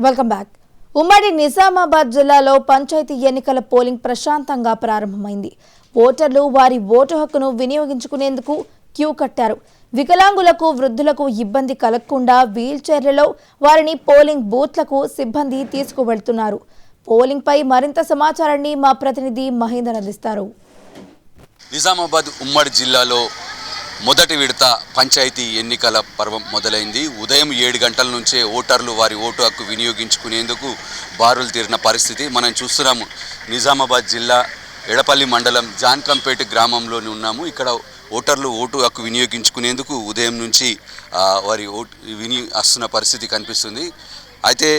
Welcome back. ఉమ్మడి నిజామాబాద్ జిల్లాలో పంచాయతీ ఎన్నికల పోలింగ్ ప్రశాంతంగా ప్రారంభమైంది. ఓటర్లు వారి ఓటు హక్కును వినియోగించుకునేందుకు క్యూ కట్టారు. వికలాంగులకు, వృద్ధులకు ఇబ్బంది కలగకుండా వీల్చైర్లలో వారిని పోలింగ్ బూత్లకు సిబ్బంది తీసుకువెళ్తున్నారు. పోలింగ్ పై మరింత సమాచారాన్ని మా ప్రతినిధి మహేందర్ అందిస్తారు. నిజామాబాద్ ఉమ్మడి జిల్లాలో మొదటి విడత పంచాయతీ ఎన్నికల పర్వం మొదలైంది. ఉదయం 7 గంటల నుంచే ఓటర్లు వారి ఓటు హక్కు వినియోగించుకునేందుకు బారులు తీరిన పరిస్థితి మనం చూస్తున్నాము. నిజామాబాద్ జిల్లా ఎడపల్లి మండలం జాన్కంపేట గ్రామంలోని ఉన్నాము. ఇక్కడ ఓటర్లు ఓటు హక్కు వినియోగించుకునేందుకు ఉదయం నుంచి వారి వస్తున్న పరిస్థితి కనిపిస్తుంది. అయితే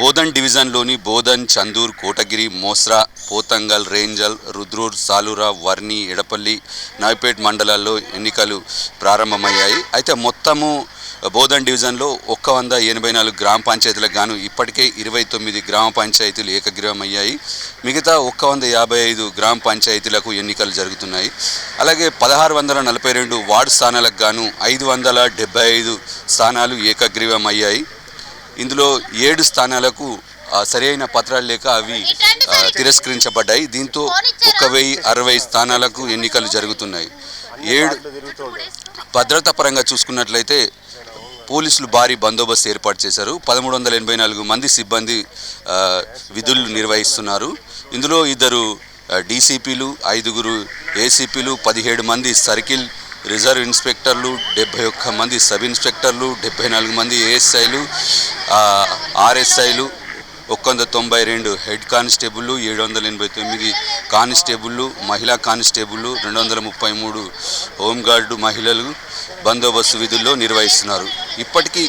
బోధన్ డివిజన్లోని బోధన్, చందూర్, కోటగిరి, మోస్రా, పోతంగల్, రేంజల్, రుద్రూర్, సాలూరా, వర్ని, ఎడపల్లి, నాయపేట్ మండలాల్లో ఎన్నికలు ప్రారంభమయ్యాయి. అయితే మొత్తము బోధన్ డివిజన్లో 184 గ్రామ పంచాయతీలకు గాను ఇప్పటికే 29 గ్రామ పంచాయతీలు ఏకగ్రీవమయ్యాయి. మిగతా 155 గ్రామ పంచాయతీలకు ఎన్నికలు జరుగుతున్నాయి. అలాగే 1642 వార్డు స్థానాలకు గాను 575 స్థానాలు ఏకగ్రీవమయ్యాయి. ఇందులో 7 స్థానాలకు సరైన పత్రాలు లేక అవి తిరస్కరించబడ్డాయి. దీంతో 1060 స్థానాలకు ఎన్నికలు జరుగుతున్నాయి. 7 భద్రతా పరంగా చూసుకున్నట్లయితే పోలీసులు భారీ బందోబస్తు ఏర్పాటు చేశారు. 1384 మంది సిబ్బంది విధులు నిర్వహిస్తున్నారు. ఇందులో 2 డీసీపీలు, 5 ఏసీపీలు, 17 మంది సర్కిల్ రిజర్వ్ ఇన్స్పెక్టర్లు, 71 మంది సబ్ ఇన్స్పెక్టర్లు, 74 మంది ఏఎస్ఐలు, ఆర్ఎస్ఐలు, 192 హెడ్ కానిస్టేబుళ్ళు, 789 కానిస్టేబుళ్ళు, మహిళా కానిస్టేబుళ్ళు, 233 హోంగార్డు మహిళలు బందోబస్తు విధుల్లో నిర్వహిస్తున్నారు. ఇప్పటికీ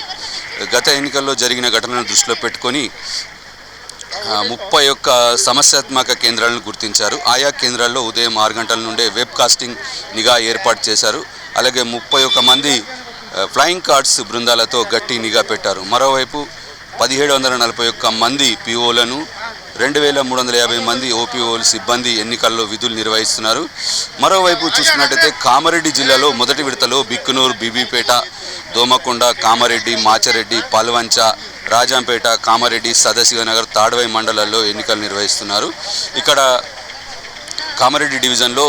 గత ఎన్నికల్లో జరిగిన ఘటనను దృష్టిలో పెట్టుకొని 31 సమస్యాత్మక కేంద్రాలను గుర్తించారు. ఆయా కేంద్రాల్లో ఉదయం 6 గంటల నుండే వెబ్ కాస్టింగ్ నిఘా ఏర్పాటు చేశారు. అలాగే 31 మంది ఫ్లయింగ్ కార్డ్స్ బృందాలతో గట్టి నిఘా పెట్టారు. మరోవైపు 1741 మంది పిఓలను, 2350 మంది ఓపీఓలు సిబ్బంది ఎన్నికల్లో విధులు నిర్వహిస్తున్నారు. మరోవైపు చూసుకున్నట్టయితే కామారెడ్డి జిల్లాలో మొదటి విడతలో బిక్కునూరు, బీబీపేట, దోమకొండ, కామారెడ్డి, మాచరెడ్డి, పాల్వంచ, రాజంపేట, కామారెడ్డి, సదాశివనగర్, తాడ్వాయి మండలాల్లో ఎన్నికలు నిర్వహిస్తున్నారు. ఇక్కడ కామారెడ్డి డివిజన్లో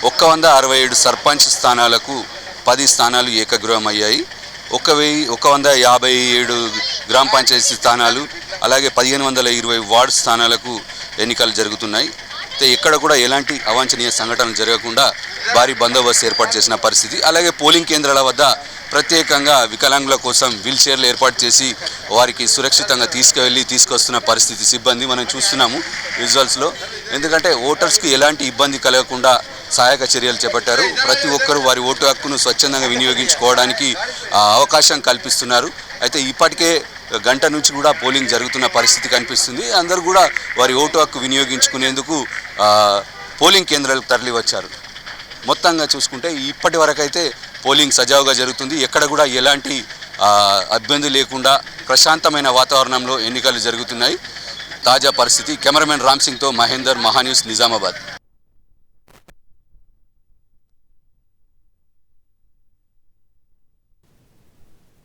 167 సర్పంచ్ స్థానాలకు 10 స్థానాలు ఏకగ్రీవమయ్యాయి. 1157 గ్రామ పంచాయతీ స్థానాలు, అలాగే 1520 వార్డు స్థానాలకు ఎన్నికలు జరుగుతున్నాయి. ఇక్కడ కూడా ఎలాంటి అవాంఛనీయ సంఘటనలు జరగకుండా భారీ బందోబస్తు ఏర్పాటు చేసిన పరిస్థితి. అలాగే పోలింగ్ కేంద్రాల వద్ద ప్రత్యేకంగా వికలాంగుల కోసం వీల్ చైర్లు ఏర్పాటు చేసి వారికి సురక్షితంగా తీసుకొస్తున్న పరిస్థితి సిబ్బంది మనం చూస్తున్నాము విజువల్స్లో. ఎందుకంటే ఓటర్స్కి ఎలాంటి ఇబ్బంది కలగకుండా సహాయక చర్యలు చేపట్టారు. ప్రతి ఒక్కరూ వారి ఓటు హక్కును స్వచ్ఛందంగా వినియోగించుకోవడానికి అవకాశం కల్పిస్తున్నారు. అయితే ఇప్పటికే గంట నుంచి కూడా పోలింగ్ జరుగుతున్న పరిస్థితి కనిపిస్తుంది. అందరూ కూడా వారి ఓటు హక్కు వినియోగించుకునేందుకు పోలింగ్ కేంద్రాలకు తరలి వచ్చారు. మొత్తంగా చూసుకుంటే ఇప్పటి వరకు అయితే పోలింగ్ సజావుగా జరుగుతుంది. ఎక్కడ కూడా ఎలాంటి ఇబ్బంది లేకుండా ప్రశాంతమైన వాతావరణంలో ఎన్నికలు జరుగుతున్నాయి. తాజా పరిస్థితి కెమెరామెన్ రామ్ సింగ్తో మహేందర్, మహాన్యూస్, నిజామాబాద్.